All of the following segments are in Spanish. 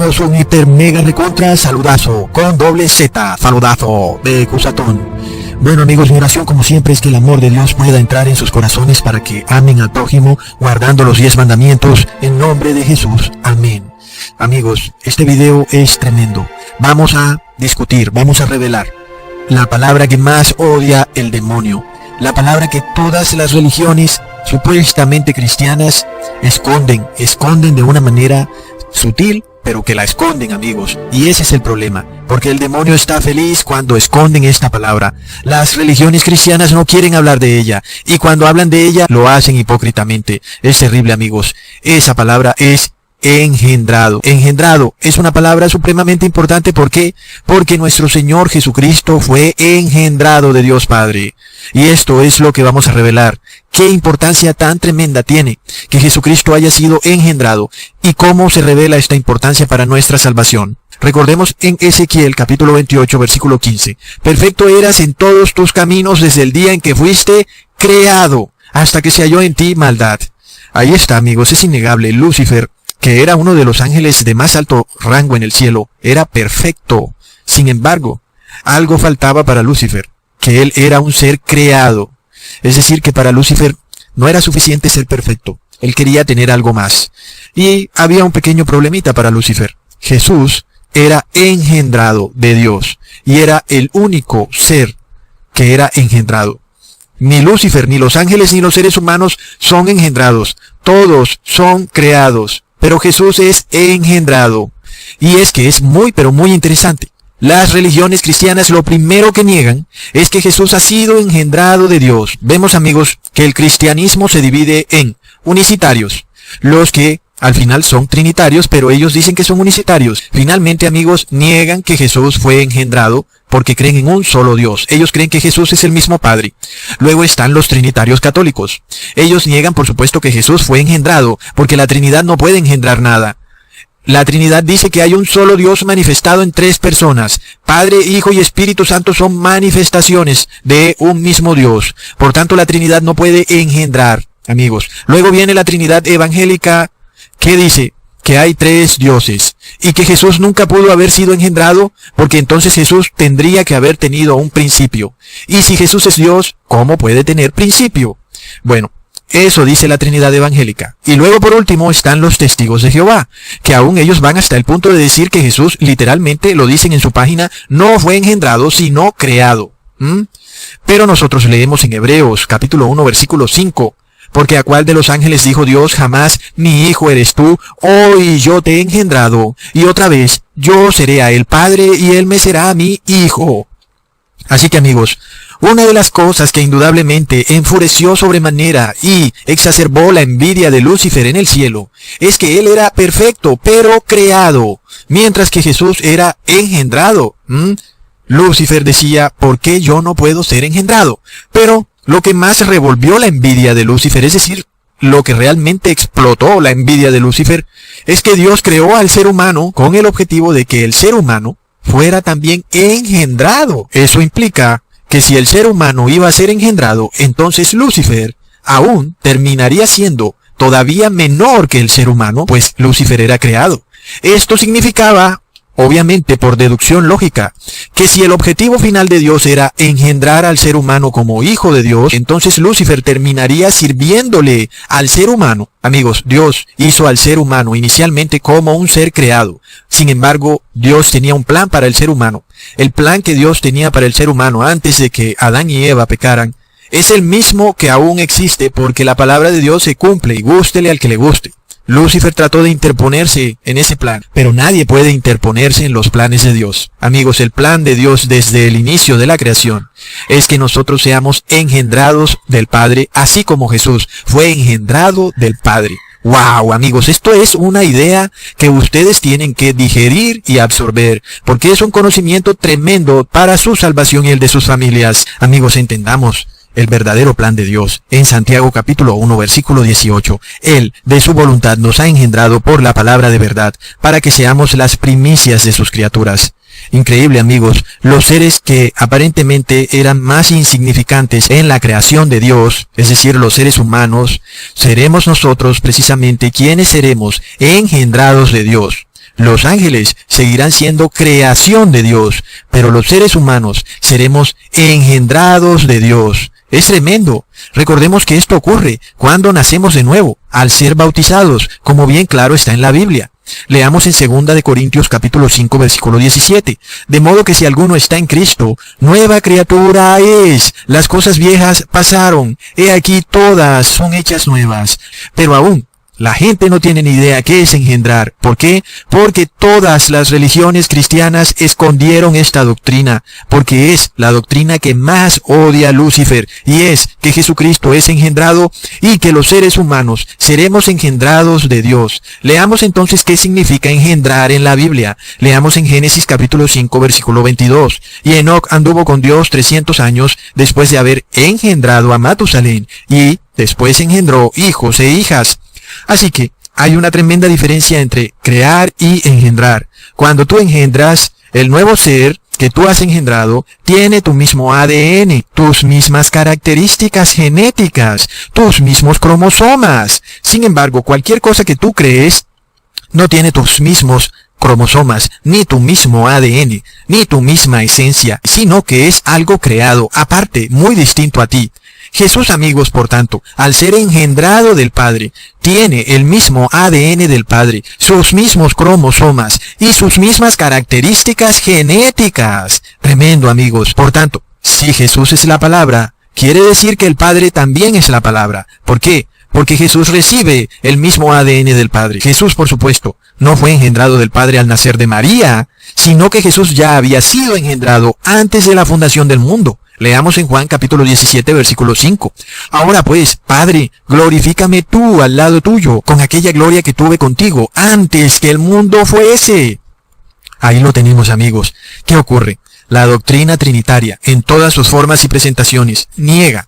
amigos, un hiper mega recontra saludazo con doble Z, saludazo de Cusatón. Bueno amigos, mi oración como siempre es que el amor de Dios pueda entrar en sus corazones para que amen al prójimo guardando los 10 mandamientos en nombre de Jesús. Amén. Amigos, este video es tremendo. Vamos a discutir, vamos a revelar la palabra que más odia el demonio. La palabra que todas las religiones supuestamente cristianas esconden de una manera sutil, pero que la esconden, amigos. Y ese es el problema, porque el demonio está feliz cuando esconden esta palabra. Las religiones cristianas no quieren hablar de ella, y cuando hablan de ella, lo hacen hipócritamente. Es terrible, amigos. Esa palabra es engendrado. Engendrado es una palabra supremamente importante. ¿Por qué? Porque nuestro Señor Jesucristo fue engendrado de Dios Padre. Y esto es lo que vamos a revelar. Qué importancia tan tremenda tiene que Jesucristo haya sido engendrado y cómo se revela esta importancia para nuestra salvación. Recordemos en Ezequiel capítulo 28 versículo 15. Perfecto eras en todos tus caminos desde el día en que fuiste creado, hasta que se halló en ti maldad. Ahí está, amigos, es innegable. Lucifer, que era uno de los ángeles de más alto rango en el cielo, era perfecto. Sin embargo, algo faltaba para Lucifer, que él era un ser creado. Es decir, que para Lucifer no era suficiente ser perfecto. Él quería tener algo más. Y había un pequeño problemita para Lucifer. Jesús era engendrado de Dios y era el único ser que era engendrado. Ni Lucifer, ni los ángeles, ni los seres humanos son engendrados. Todos son creados. Pero Jesús es engendrado. Y es que es muy, pero muy interesante. Las religiones cristianas lo primero que niegan es que Jesús ha sido engendrado de Dios. Vemos, amigos, que el cristianismo se divide en unicitarios, los que al final son trinitarios, pero ellos dicen que son unicitarios. Finalmente, amigos, niegan que Jesús fue engendrado porque creen en un solo Dios. Ellos creen que Jesús es el mismo Padre. Luego están los trinitarios católicos. Ellos niegan, por supuesto, que Jesús fue engendrado porque la Trinidad no puede engendrar nada. La Trinidad dice que hay un solo Dios manifestado en 3 personas. Padre, Hijo y Espíritu Santo son manifestaciones de un mismo Dios. Por tanto, la Trinidad no puede engendrar, amigos. Luego viene la Trinidad evangélica, que dice que hay 3 dioses y que Jesús nunca pudo haber sido engendrado porque entonces Jesús tendría que haber tenido un principio. Y si Jesús es Dios, ¿cómo puede tener principio? Bueno, eso dice la Trinidad evangélica. Y luego por último están los testigos de Jehová, que aún ellos van hasta el punto de decir que Jesús, literalmente lo dicen en su página, no fue engendrado sino creado. Pero nosotros leemos en Hebreos capítulo 1 versículo 5. Porque a cuál de los ángeles dijo Dios jamás, mi hijo eres tú, hoy yo te he engendrado, y otra vez, yo seré a él padre y él me será a mí hijo. Así que amigos, una de las cosas que indudablemente enfureció sobremanera y exacerbó la envidia de Lucifer en el cielo, es que él era perfecto, pero creado, mientras que Jesús era engendrado. Lucifer decía, ¿por qué yo no puedo ser engendrado? Pero lo que más revolvió la envidia de Lucifer, es decir, lo que realmente explotó la envidia de Lucifer, es que Dios creó al ser humano con el objetivo de que el ser humano fuera también engendrado. Eso implica que si el ser humano iba a ser engendrado, entonces Lucifer aún terminaría siendo todavía menor que el ser humano, pues Lucifer era creado. Esto significaba, obviamente por deducción lógica, que si el objetivo final de Dios era engendrar al ser humano como hijo de Dios, entonces Lucifer terminaría sirviéndole al ser humano. Amigos, Dios hizo al ser humano inicialmente como un ser creado. Sin embargo, Dios tenía un plan para el ser humano. El plan que Dios tenía para el ser humano antes de que Adán y Eva pecaran es el mismo que aún existe porque la palabra de Dios se cumple y gústele al que le guste. Lucifer trató de interponerse en ese plan, pero nadie puede interponerse en los planes de Dios. Amigos, el plan de Dios desde el inicio de la creación es que nosotros seamos engendrados del Padre, así como Jesús fue engendrado del Padre. ¡Wow, amigos! Esto es una idea que ustedes tienen que digerir y absorber, porque es un conocimiento tremendo para su salvación y el de sus familias. Amigos, entendamos el verdadero plan de Dios. En Santiago capítulo 1 versículo 18, Él, de su voluntad, nos ha engendrado por la palabra de verdad, para que seamos las primicias de sus criaturas. Increíble, amigos, los seres que aparentemente eran más insignificantes en la creación de Dios, es decir, los seres humanos, seremos nosotros precisamente quienes seremos engendrados de Dios. Los ángeles seguirán siendo creación de Dios, pero los seres humanos seremos engendrados de Dios. Es tremendo. Recordemos que esto ocurre cuando nacemos de nuevo, al ser bautizados, como bien claro está en la Biblia. Leamos en 2 de Corintios capítulo 5 versículo 17. De modo que si alguno está en Cristo, nueva criatura es. Las cosas viejas pasaron. He aquí todas son hechas nuevas. Pero aún, la gente no tiene ni idea qué es engendrar. ¿Por qué? Porque todas las religiones cristianas escondieron esta doctrina, porque es la doctrina que más odia Lucifer, y es que Jesucristo es engendrado y que los seres humanos seremos engendrados de Dios. Leamos entonces qué significa engendrar en la Biblia. Leamos en Génesis capítulo 5 versículo 22. Y Enoc anduvo con Dios 300 años después de haber engendrado a Matusalén, y después engendró hijos e hijas. Así que hay una tremenda diferencia entre crear y engendrar. Cuando tú engendras, el nuevo ser que tú has engendrado tiene tu mismo ADN, tus mismas características genéticas, tus mismos cromosomas. Sin embargo, cualquier cosa que tú crees no tiene tus mismos cromosomas, ni tu mismo ADN, ni tu misma esencia, sino que es algo creado, aparte, muy distinto a ti. Jesús, amigos, por tanto, al ser engendrado del Padre, tiene el mismo ADN del Padre, sus mismos cromosomas y sus mismas características genéticas. Tremendo, amigos. Por tanto, si Jesús es la palabra, quiere decir que el Padre también es la palabra. ¿Por qué? Porque Jesús recibe el mismo ADN del Padre. Jesús, por supuesto, no fue engendrado del Padre al nacer de María, sino que Jesús ya había sido engendrado antes de la fundación del mundo. Leamos en Juan capítulo 17 versículo 5. Ahora pues, Padre, glorifícame tú al lado tuyo, con aquella gloria que tuve contigo antes que el mundo fuese. Ahí lo tenemos, amigos. ¿Qué ocurre? La doctrina trinitaria, en todas sus formas y presentaciones, niega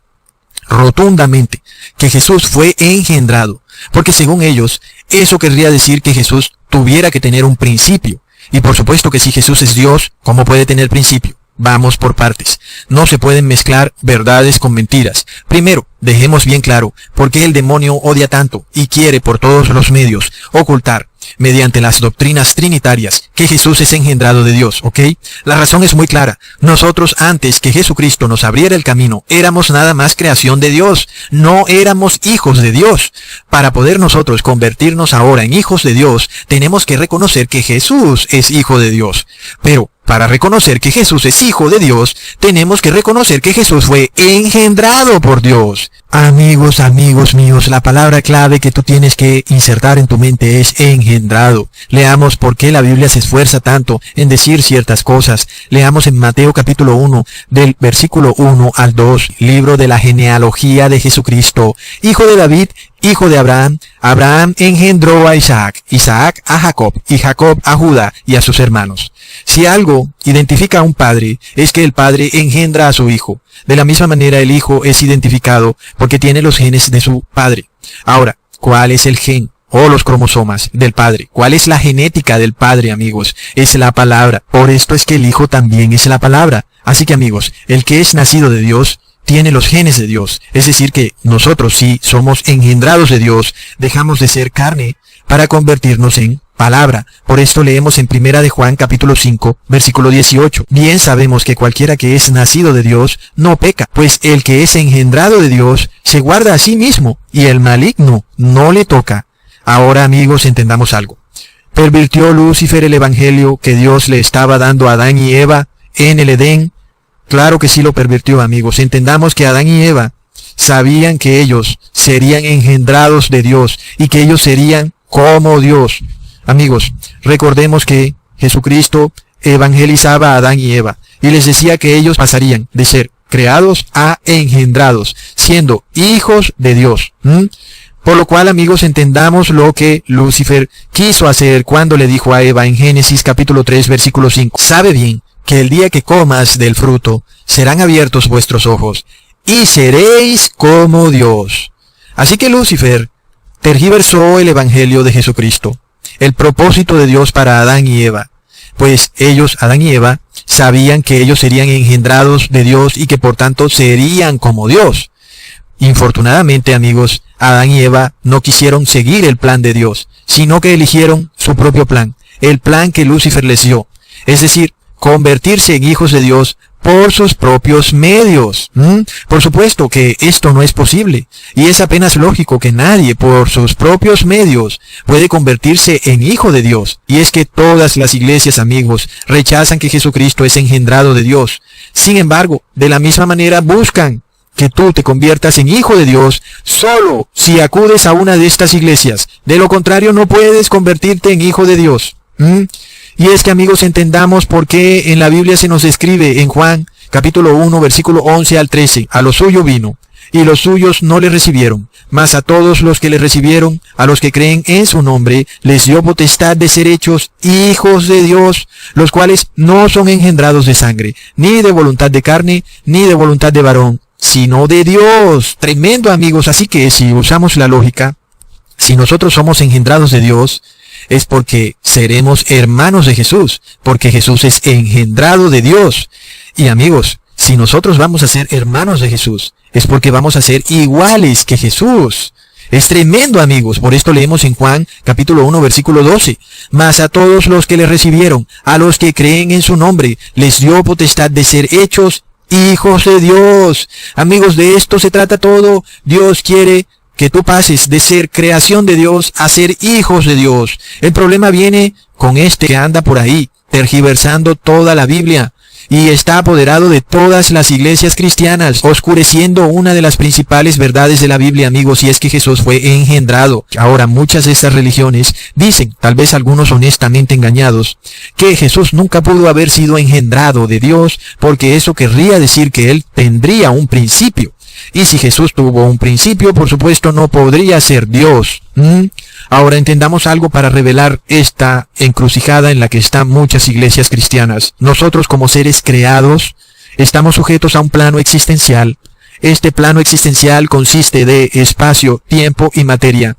rotundamente que Jesús fue engendrado, porque según ellos, eso querría decir que Jesús tuviera que tener un principio. Y por supuesto que si Jesús es Dios, ¿cómo puede tener principio? Vamos por partes. No se pueden mezclar verdades con mentiras. Primero, dejemos bien claro por qué el demonio odia tanto y quiere por todos los medios ocultar, mediante las doctrinas trinitarias, que Jesús es engendrado de Dios, ¿ok? La razón es muy clara. Nosotros, antes que Jesucristo nos abriera el camino, éramos nada más creación de Dios. No éramos hijos de Dios. Para poder nosotros convertirnos ahora en hijos de Dios, tenemos que reconocer que Jesús es hijo de Dios. Pero, para reconocer que Jesús es hijo de Dios, tenemos que reconocer que Jesús fue engendrado por Dios. Amigos míos, la palabra clave que tú tienes que insertar en tu mente es engendrado. Leamos por qué la Biblia se esfuerza tanto en decir ciertas cosas. Leamos en Mateo capítulo 1, del versículo 1 al 2, libro de la genealogía de Jesucristo, hijo de David, hijo de Abraham. Abraham engendró a Isaac, Isaac a Jacob, y Jacob a Judá y a sus hermanos. Si algo identifica a un padre, es que el padre engendra a su hijo. De la misma manera el hijo es identificado porque tiene los genes de su padre. Ahora, ¿cuál es el gen o los cromosomas del padre? ¿Cuál es la genética del padre, amigos? Es la palabra. Por esto es que el hijo también es la palabra. Así que, amigos, el que es nacido de Dios tiene los genes de Dios. Es decir que nosotros, si somos engendrados de Dios, dejamos de ser carne para convertirnos en palabra. Por esto leemos en 1 de Juan capítulo 5, versículo 18. Bien sabemos que cualquiera que es nacido de Dios no peca, pues el que es engendrado de Dios se guarda a sí mismo, y el maligno no le toca. Ahora, amigos, entendamos algo. ¿Pervirtió Lucifer el evangelio que Dios le estaba dando a Adán y Eva en el Edén? Claro que sí lo pervirtió, amigos. Entendamos que Adán y Eva sabían que ellos serían engendrados de Dios y que ellos serían como Dios. Amigos, recordemos que Jesucristo evangelizaba a Adán y Eva y les decía que ellos pasarían de ser creados a engendrados, siendo hijos de Dios. Por lo cual, amigos, entendamos lo que Lucifer quiso hacer cuando le dijo a Eva en Génesis capítulo 3, versículo 5. Sabe bien que el día que comas del fruto, serán abiertos vuestros ojos, y seréis como Dios. Así que Lucifer tergiversó el evangelio de Jesucristo, el propósito de Dios para Adán y Eva, pues ellos, Adán y Eva, sabían que ellos serían engendrados de Dios y que por tanto serían como Dios. Infortunadamente, amigos, Adán y Eva no quisieron seguir el plan de Dios, sino que eligieron su propio plan. el plan que Lucifer les dio. Es decir, convertirse en hijos de Dios por sus propios medios. Por supuesto que esto no es posible, y es apenas lógico que nadie por sus propios medios puede convertirse en hijo de Dios. Y es que todas las iglesias, amigos, rechazan que Jesucristo es engendrado de Dios. Sin embargo, de la misma manera buscan que tú te conviertas en hijo de Dios solo si acudes a una de estas iglesias. De lo contrario, no puedes convertirte en hijo de Dios. Y es que, amigos, entendamos por qué en la Biblia se nos escribe en Juan, capítulo 1, versículo 11 al 13, a lo suyo vino, y los suyos no le recibieron, mas a todos los que le recibieron, a los que creen en su nombre, les dio potestad de ser hechos hijos de Dios, los cuales no son engendrados de sangre, ni de voluntad de carne, ni de voluntad de varón, sino de Dios. Tremendo, amigos. Así que si usamos la lógica, si nosotros somos engendrados de Dios, es porque seremos hermanos de Jesús, porque Jesús es engendrado de Dios. Y amigos, si nosotros vamos a ser hermanos de Jesús, es porque vamos a ser iguales que Jesús. Es tremendo, amigos. Por esto leemos en Juan capítulo 1 versículo 12. Mas a todos los que le recibieron, a los que creen en su nombre, les dio potestad de ser hechos hijos de Dios. Amigos, de esto se trata todo. Dios quiere que tú pases de ser creación de Dios a ser hijos de Dios. El problema viene con este que anda por ahí, tergiversando toda la Biblia, y está apoderado de todas las iglesias cristianas, oscureciendo una de las principales verdades de la Biblia, amigos, y es que Jesús fue engendrado. Ahora, muchas de estas religiones dicen, tal vez algunos honestamente engañados, que Jesús nunca pudo haber sido engendrado de Dios, porque eso querría decir que Él tendría un principio. Y si Jesús tuvo un principio, por supuesto no podría ser Dios. Ahora entendamos algo para revelar esta encrucijada en la que están muchas iglesias cristianas. Nosotros como seres creados estamos sujetos a un plano existencial. Este plano existencial consiste de espacio, tiempo y materia.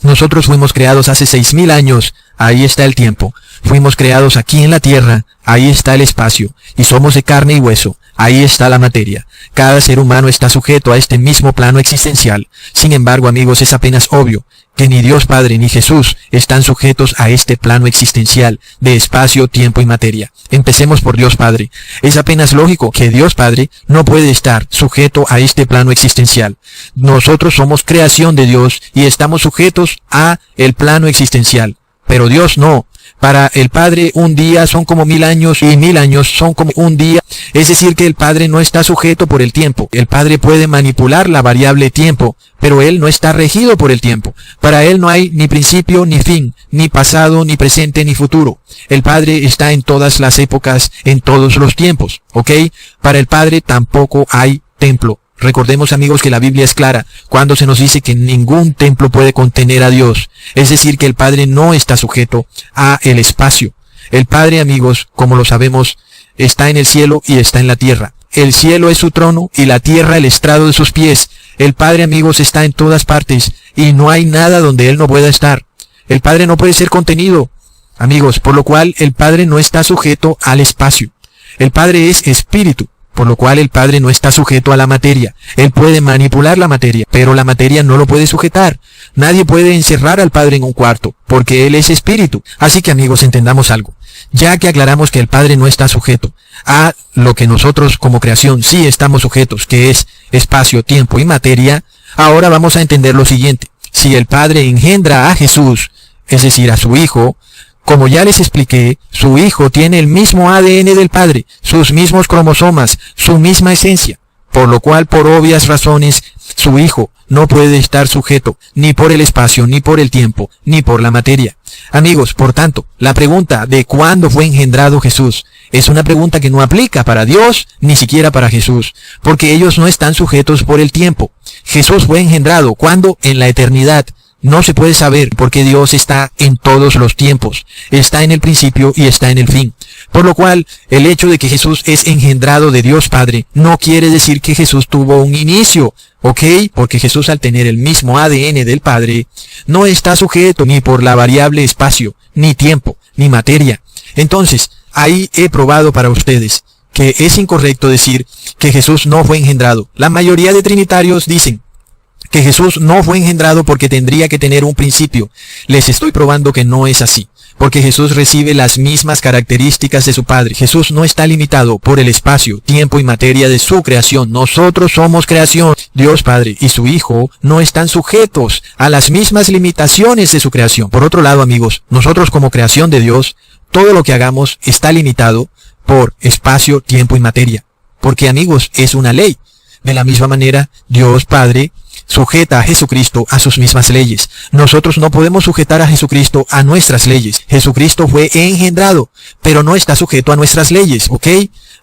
Nosotros fuimos creados hace 6.000 años, ahí está el tiempo. Fuimos creados aquí en la tierra, ahí está el espacio. Y somos de carne y hueso, ahí está la materia. Cada ser humano está sujeto a este mismo plano existencial. Sin embargo, amigos, es apenas obvio que ni Dios Padre ni Jesús están sujetos a este plano existencial de espacio, tiempo y materia. Empecemos por Dios Padre. Es apenas lógico que Dios Padre no puede estar sujeto a este plano existencial. Nosotros somos creación de Dios y estamos sujetos a el plano existencial. Pero Dios no. Para el Padre un día son como 1000 años y 1000 años son como un día. Es decir que el Padre no está sujeto por el tiempo. El Padre puede manipular la variable tiempo, pero Él no está regido por el tiempo. Para Él no hay ni principio ni fin, ni pasado, ni presente, ni futuro. El Padre está en todas las épocas, en todos los tiempos. ¿Ok? Para el Padre tampoco hay templo. Recordemos, amigos, que la Biblia es clara cuando se nos dice que ningún templo puede contener a Dios. Es decir, que el Padre no está sujeto a el espacio. El Padre, amigos, como lo sabemos, está en el cielo y está en la tierra. El cielo es su trono y la tierra el estrado de sus pies. El Padre, amigos, está en todas partes y no hay nada donde Él no pueda estar. El Padre no puede ser contenido, amigos, por lo cual el Padre no está sujeto al espacio. El Padre es espíritu, por lo cual el Padre no está sujeto a la materia. Él puede manipular la materia, pero la materia no lo puede sujetar. Nadie puede encerrar al Padre en un cuarto, porque Él es espíritu. Así que, amigos, entendamos algo. Ya que aclaramos que el Padre no está sujeto a lo que nosotros como creación sí estamos sujetos, que es espacio, tiempo y materia, ahora vamos a entender lo siguiente. Si el Padre engendra a Jesús, es decir, a su Hijo, como ya les expliqué, su Hijo tiene el mismo ADN del Padre, sus mismos cromosomas, su misma esencia, por lo cual, por obvias razones, su Hijo no puede estar sujeto ni por el espacio, ni por el tiempo, ni por la materia. Amigos, por tanto, la pregunta de cuándo fue engendrado Jesús es una pregunta que no aplica para Dios, ni siquiera para Jesús, porque ellos no están sujetos por el tiempo. Jesús fue engendrado cuando en la eternidad. No se puede saber porque Dios está en todos los tiempos, está en el principio y está en el fin. Por lo cual, el hecho de que Jesús es engendrado de Dios Padre no quiere decir que Jesús tuvo un inicio, ¿ok? Porque Jesús, al tener el mismo ADN del Padre, no está sujeto ni por la variable espacio, ni tiempo, ni materia. Entonces, ahí he probado para ustedes que es incorrecto decir que Jesús no fue engendrado. La mayoría de trinitarios dicen que Jesús no fue engendrado porque tendría que tener un principio. Les estoy probando que no es así. porque Jesús recibe las mismas características de su Padre. Jesús no está limitado por el espacio, tiempo y materia de su creación. Nosotros somos creación. Dios Padre y su Hijo no están sujetos a las mismas limitaciones de su creación. Por otro lado, amigos, nosotros como creación de Dios, todo lo que hagamos está limitado por espacio, tiempo y materia. Porque, amigos, es una ley. De la misma manera, Dios Padre sujeta a Jesucristo a sus mismas leyes. Nosotros no podemos sujetar a Jesucristo a nuestras leyes. Jesucristo fue engendrado, pero no está sujeto a nuestras leyes, ¿ok?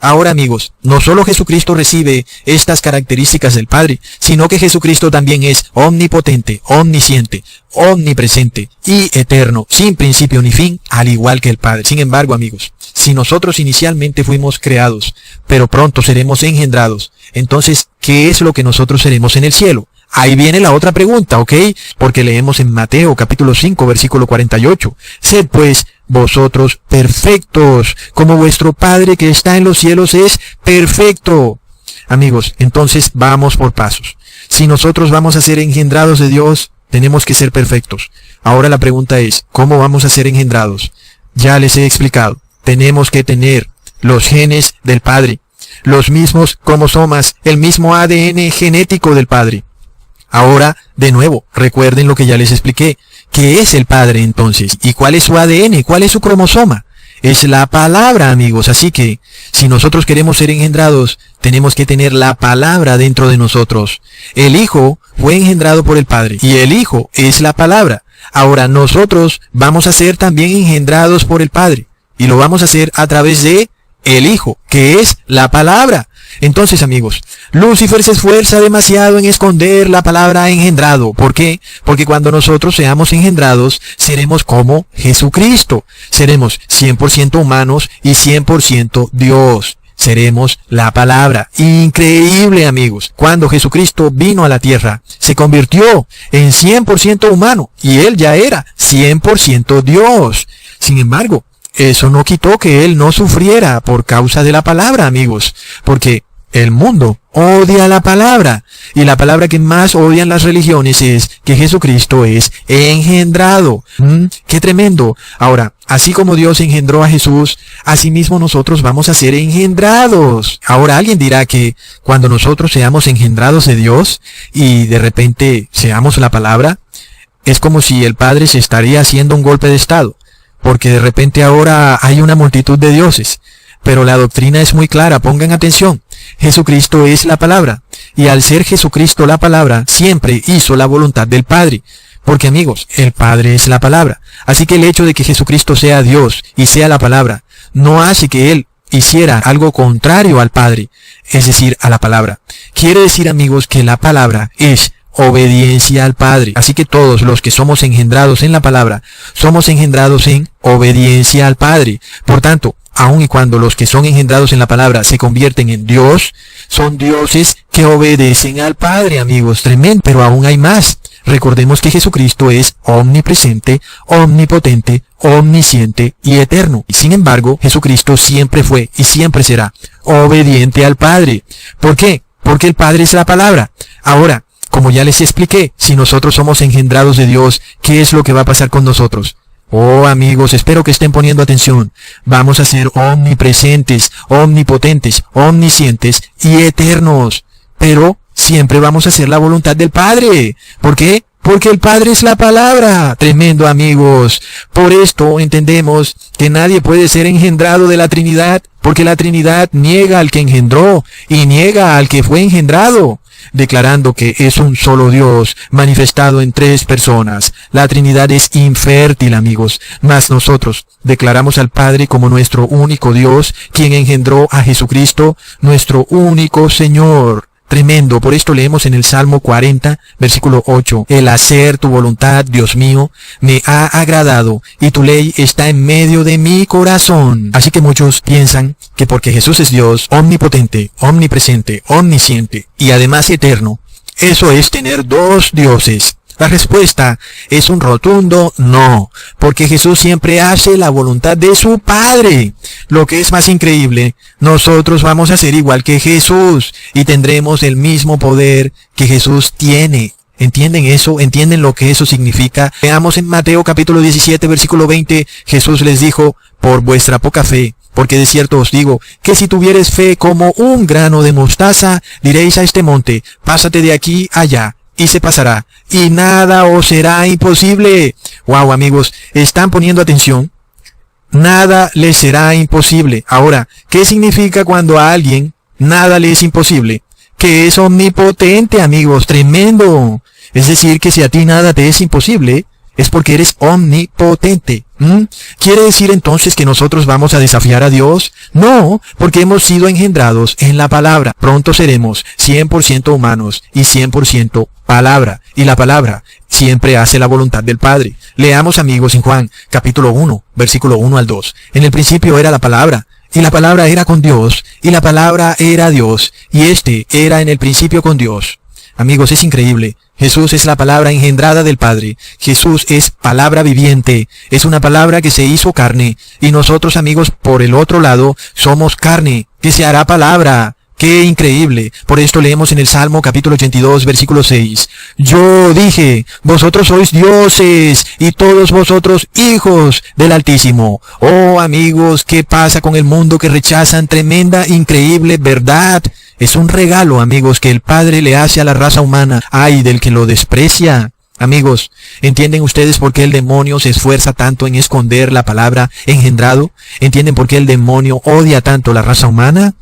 Ahora, amigos, no solo Jesucristo recibe estas características del Padre, sino que Jesucristo también es omnipotente, omnisciente, omnipresente y eterno, sin principio ni fin, al igual que el Padre. Sin embargo, amigos, si nosotros inicialmente fuimos creados, pero pronto seremos engendrados, entonces, ¿qué es lo que nosotros seremos en el cielo? Ahí viene la otra pregunta, ¿ok? Porque leemos en Mateo capítulo 5, versículo 48. Sed pues vosotros perfectos, como vuestro Padre que está en los cielos es perfecto. Amigos, entonces vamos por pasos. Si nosotros vamos a ser engendrados de Dios, tenemos que ser perfectos. Ahora la pregunta es, ¿cómo vamos a ser engendrados? Ya les he explicado. Tenemos que tener los genes del Padre, los mismos cromosomas, el mismo ADN genético del Padre. Ahora, de nuevo, recuerden lo que ya les expliqué. ¿Qué es el Padre entonces? ¿Y cuál es su ADN? ¿Cuál es su cromosoma? Es la palabra, amigos. Así que, si nosotros queremos ser engendrados, tenemos que tener la palabra dentro de nosotros. El Hijo fue engendrado por el Padre, y el Hijo es la palabra. Ahora, nosotros vamos a ser también engendrados por el Padre, y lo vamos a hacer a través de el Hijo, que es la palabra. Entonces, amigos, Lucifer se esfuerza demasiado en esconder la palabra engendrado. ¿Por qué? Porque cuando nosotros seamos engendrados, seremos como Jesucristo. Seremos 100% humanos y 100% Dios. Seremos la palabra. Increíble, amigos. Cuando Jesucristo vino a la tierra, se convirtió en 100% humano y Él ya era 100% Dios. Sin embargo, eso no quitó que Él no sufriera por causa de la palabra, amigos, porque el mundo odia la palabra, y la palabra que más odian las religiones es que Jesucristo es engendrado. ¡Qué tremendo! Ahora, así como Dios engendró a Jesús, asimismo nosotros vamos a ser engendrados. Ahora alguien dirá que cuando nosotros seamos engendrados de Dios y de repente seamos la palabra, es como si el Padre se estaría haciendo un golpe de estado, porque de repente ahora hay una multitud de dioses. Pero la doctrina es muy clara, pongan atención. Jesucristo es la palabra, y al ser Jesucristo la palabra, siempre hizo la voluntad del Padre. Porque, amigos, el Padre es la palabra. Así que el hecho de que Jesucristo sea Dios y sea la palabra, no hace que Él hiciera algo contrario al Padre, es decir, a la palabra. Quiere decir, amigos, que la palabra es obediencia al Padre. Así que todos los que somos engendrados en la palabra, somos engendrados en obediencia al Padre. Por tanto, aun y cuando los que son engendrados en la palabra se convierten en Dios, son dioses que obedecen al Padre, amigos. Tremendo. Pero aún hay más. Recordemos que Jesucristo es omnipresente, omnipotente, omnisciente y eterno. Y sin embargo, Jesucristo siempre fue y siempre será obediente al Padre. ¿Por qué? Porque el Padre es la palabra. Ahora, como ya les expliqué, si nosotros somos engendrados de Dios, ¿qué es lo que va a pasar con nosotros? Oh, amigos, espero que estén poniendo atención. Vamos a ser omnipresentes, omnipotentes, omniscientes y eternos. Pero siempre vamos a hacer la voluntad del Padre. ¿Por qué? Porque el Padre es la palabra. Tremendo, amigos. Por esto entendemos que nadie puede ser engendrado de la Trinidad, porque la Trinidad niega al que engendró y niega al que fue engendrado, declarando que es un solo Dios manifestado en tres personas. La Trinidad es infértil, amigos, mas nosotros declaramos al Padre como nuestro único Dios, quien engendró a Jesucristo, nuestro único Señor. Tremendo. Por esto leemos en el Salmo 40, versículo 8. El hacer tu voluntad, Dios mío, me ha agradado, y tu ley está en medio de mi corazón. Así que muchos piensan que porque Jesús es Dios, omnipotente, omnipresente, omnisciente y además eterno, eso es tener dos dioses. La respuesta es un rotundo no, porque Jesús siempre hace la voluntad de su Padre. Lo que es más increíble, nosotros vamos a ser igual que Jesús y tendremos el mismo poder que Jesús tiene. ¿Entienden eso? ¿Entienden lo que eso significa? Veamos en Mateo capítulo 17, versículo 20, Jesús les dijo, por vuestra poca fe, porque de cierto os digo, que si tuvieres fe como un grano de mostaza, diréis a este monte, pásate de aquí allá, y se pasará, y nada os será imposible. Wow, amigos, ¿están poniendo atención? Nada les será imposible. Ahora, ¿qué significa cuando a alguien nada le es imposible? Que es omnipotente, amigos, tremendo. Es decir, que si a ti nada te es imposible, es porque eres omnipotente. ¿Quiere decir entonces que nosotros vamos a desafiar a Dios? No, porque hemos sido engendrados en la palabra. Pronto seremos 100% humanos y 100% palabra. Y la palabra siempre hace la voluntad del Padre. Leamos, amigos, en Juan capítulo 1, versículo 1 al 2. En el principio era la palabra, y la palabra era con Dios, y la palabra era Dios, y éste era en el principio con Dios. Amigos, es increíble. Jesús es la palabra engendrada del Padre. Jesús es palabra viviente. Es una palabra que se hizo carne. Y nosotros, amigos, por el otro lado, somos carne, que se hará palabra. ¡Qué increíble! Por esto leemos en el Salmo capítulo 82, versículo 6. Yo dije, vosotros sois dioses, y todos vosotros hijos del Altísimo. Oh, amigos, ¿qué pasa con el mundo que rechazan tremenda, increíble verdad? Es un regalo, amigos, que el Padre le hace a la raza humana. ¡Ay, del que lo desprecia! Amigos, ¿entienden ustedes por qué el demonio se esfuerza tanto en esconder la palabra engendrado? ¿Entienden por qué el demonio odia tanto la raza humana?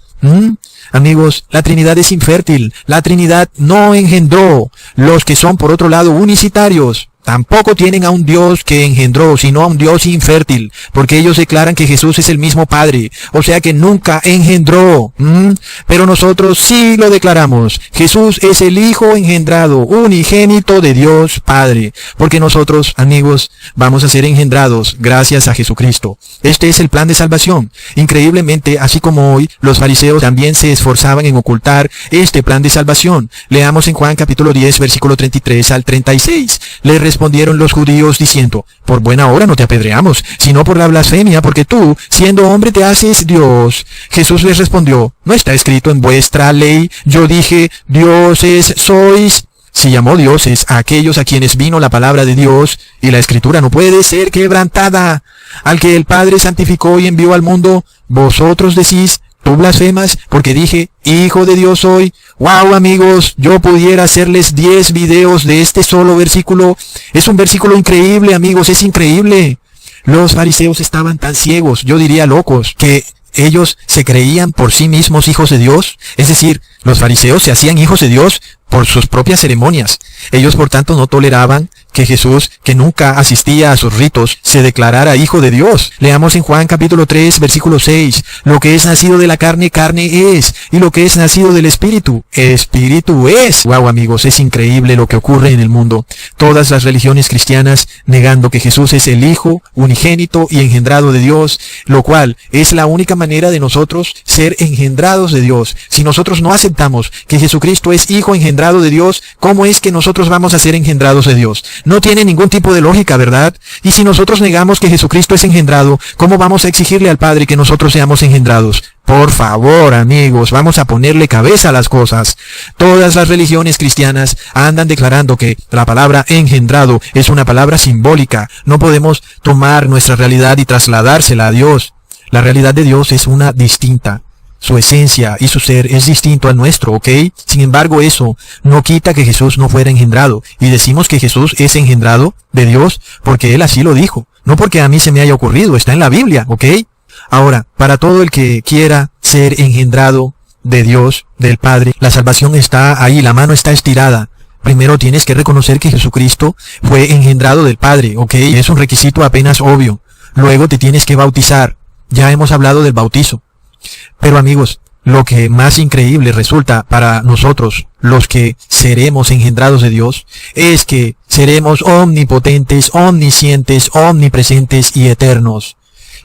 Amigos, la Trinidad es infértil. La Trinidad no engendró. Los que son, por otro lado, unicitarios, tampoco tienen a un Dios que engendró, sino a un Dios infértil, porque ellos declaran que Jesús es el mismo Padre, o sea que nunca engendró. Pero nosotros sí lo declaramos. Jesús es el Hijo engendrado, unigénito de Dios Padre, porque nosotros, amigos, vamos a ser engendrados gracias a Jesucristo. Este es el plan de salvación. Increíblemente, así como hoy, los fariseos también se esforzaban en ocultar este plan de salvación. Leamos en Juan capítulo 10, versículo 33 al 36. Le respondieron los judíos diciendo, por buena obra no te apedreamos, sino por la blasfemia, porque tú, siendo hombre, te haces Dios. Jesús les respondió, ¿no está escrito en vuestra ley? Yo dije, dioses sois. Si llamó dioses a aquellos a quienes vino la palabra de Dios, y la Escritura no puede ser quebrantada. Al que el Padre santificó y envió al mundo, vosotros decís, tú blasfemas, porque dije, Hijo de Dios soy. Wow, amigos, yo pudiera hacerles 10 videos de este solo versículo. Es un versículo increíble, amigos, es increíble. Los fariseos estaban tan ciegos, yo diría locos, que ellos se creían por sí mismos hijos de Dios. Es decir, los fariseos se hacían hijos de Dios por sus propias ceremonias. Ellos, por tanto, no toleraban que Jesús, que nunca asistía a sus ritos, se declarara hijo de Dios. Leamos en Juan capítulo 3, versículo 6. Lo que es nacido de la carne, carne es. Y lo que es nacido del Espíritu, Espíritu es. Wow, amigos, es increíble lo que ocurre en el mundo. Todas las religiones cristianas negando que Jesús es el Hijo unigénito y engendrado de Dios, lo cual es la única manera de nosotros ser engendrados de Dios. Si nosotros no aceptamos que Jesucristo es Hijo engendrado de Dios, ¿cómo es que nosotros vamos a ser engendrados de Dios? No tiene ningún tipo de lógica, ¿verdad? Y si nosotros negamos que Jesucristo es engendrado, ¿cómo vamos a exigirle al Padre que nosotros seamos engendrados? Por favor, amigos, vamos a ponerle cabeza a las cosas. Todas las religiones cristianas andan declarando que la palabra engendrado es una palabra simbólica. No podemos tomar nuestra realidad y trasladársela a Dios. La realidad de Dios es una distinta. Su esencia y su ser es distinto al nuestro, ¿ok? Sin embargo, eso no quita que Jesús no fuera engendrado. Y decimos que Jesús es engendrado de Dios porque Él así lo dijo. No porque a mí se me haya ocurrido, está en la Biblia, ¿ok? Ahora, para todo el que quiera ser engendrado de Dios, del Padre, la salvación está ahí, la mano está estirada. Primero tienes que reconocer que Jesucristo fue engendrado del Padre, ¿ok? Es un requisito apenas obvio. Luego te tienes que bautizar. Ya hemos hablado del bautizo. Pero amigos, lo que más increíble resulta para nosotros, los que seremos engendrados de Dios, es que seremos omnipotentes, omniscientes, omnipresentes y eternos.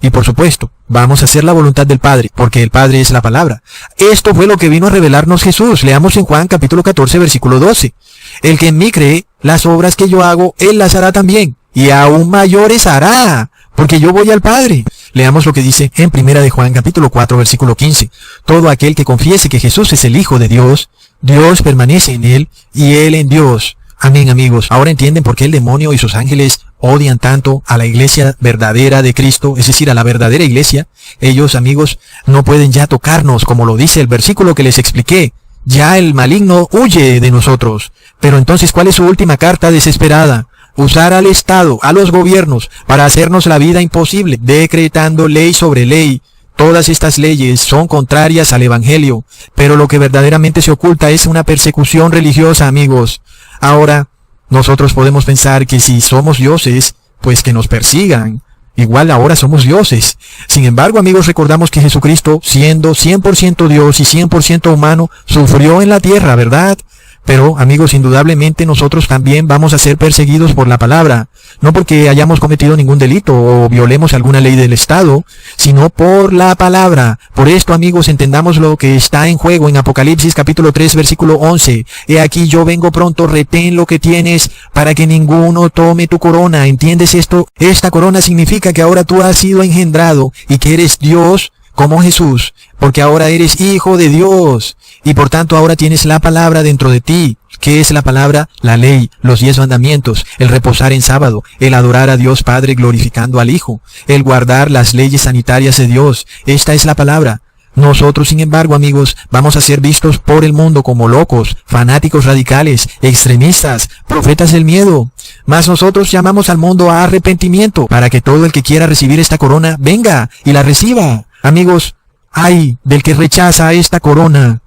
Y por supuesto, vamos a hacer la voluntad del Padre, porque el Padre es la palabra. Esto fue lo que vino a revelarnos Jesús. Leamos en Juan capítulo 14, versículo 12. El que en mí cree, las obras que yo hago, él las hará también, y aún mayores hará, porque yo voy al Padre. Leamos lo que dice en Primera de Juan capítulo 4, versículo 15. Todo aquel que confiese que Jesús es el Hijo de Dios, Dios permanece en él, y él en Dios. Amén, amigos. Ahora entienden por qué el demonio y sus ángeles odian tanto a la iglesia verdadera de Cristo, es decir, a la verdadera iglesia. Ellos, amigos, no pueden ya tocarnos, como lo dice el versículo que les expliqué. Ya el maligno huye de nosotros. Pero entonces, ¿cuál es su última carta desesperada? Usar al Estado, a los gobiernos, para hacernos la vida imposible, decretando ley sobre ley. Todas estas leyes son contrarias al Evangelio, pero lo que verdaderamente se oculta es una persecución religiosa, amigos. Ahora, nosotros podemos pensar que si somos dioses, pues que nos persigan. Igual ahora somos dioses. Sin embargo, amigos, recordamos que Jesucristo, siendo 100% Dios y 100% humano, sufrió en la tierra, ¿verdad? Pero, amigos, indudablemente nosotros también vamos a ser perseguidos por la palabra. No porque hayamos cometido ningún delito o violemos alguna ley del Estado, sino por la palabra. Por esto, amigos, entendamos lo que está en juego en Apocalipsis capítulo 3, versículo 11. He aquí yo vengo pronto, retén lo que tienes, para que ninguno tome tu corona. ¿Entiendes esto? Esta corona significa que ahora tú has sido engendrado y que eres Dios como Jesús, porque ahora eres hijo de Dios. Y por tanto ahora tienes la palabra dentro de ti. ¿Qué es la palabra? La ley, los 10 mandamientos, el reposar en sábado, el adorar a Dios Padre glorificando al Hijo, el guardar las leyes sanitarias de Dios. Esta es la palabra. Nosotros, sin embargo, amigos, vamos a ser vistos por el mundo como locos, fanáticos radicales, extremistas, profetas del miedo. Mas nosotros llamamos al mundo a arrepentimiento, para que todo el que quiera recibir esta corona venga y la reciba. Amigos, ay del que rechaza esta corona.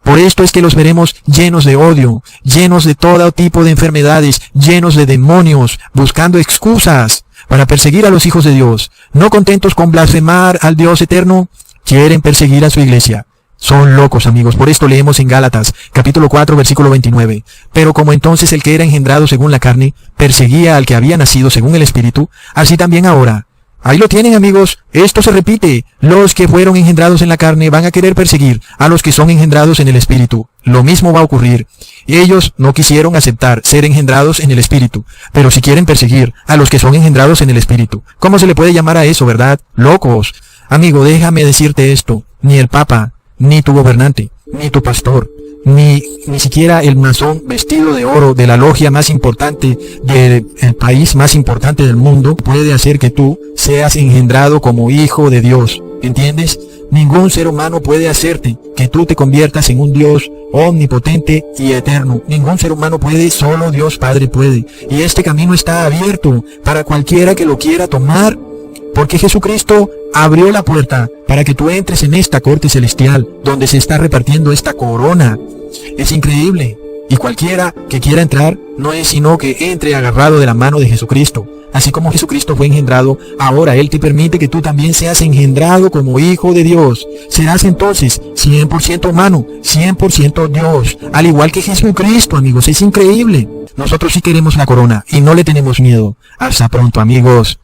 Por esto es que los veremos llenos de odio, llenos de todo tipo de enfermedades, llenos de demonios, buscando excusas para perseguir a los hijos de Dios. No contentos con blasfemar al Dios eterno, quieren perseguir a su iglesia. Son locos, amigos. Por esto leemos en Gálatas, capítulo 4, versículo 29. Pero como entonces el que era engendrado según la carne, perseguía al que había nacido según el Espíritu, así también ahora. Ahí lo tienen, amigos. Esto se repite. Los que fueron engendrados en la carne van a querer perseguir a los que son engendrados en el Espíritu. Lo mismo va a ocurrir. Ellos no quisieron aceptar ser engendrados en el Espíritu, pero si quieren perseguir a los que son engendrados en el Espíritu. ¿Cómo se le puede llamar a eso, verdad? Locos. Amigo, déjame decirte esto. Ni el Papa, ni tu gobernante, ni tu pastor, ni siquiera el masón vestido de oro de la logia más importante del país más importante del mundo puede hacer que tú seas engendrado como hijo de Dios. ¿Entiendes? Ningún ser humano puede hacerte que tú te conviertas en un Dios omnipotente y eterno. Ningún ser humano puede, solo Dios Padre puede. Y este camino está abierto para cualquiera que lo quiera tomar, porque Jesucristo abrió la puerta para que tú entres en esta corte celestial, donde se está repartiendo esta corona. Es increíble. Y cualquiera que quiera entrar, no es sino que entre agarrado de la mano de Jesucristo. Así como Jesucristo fue engendrado, ahora Él te permite que tú también seas engendrado como hijo de Dios. Serás entonces 100% humano, 100% Dios, al igual que Jesucristo, amigos. Es increíble. Nosotros sí queremos la corona y no le tenemos miedo. Hasta pronto, amigos.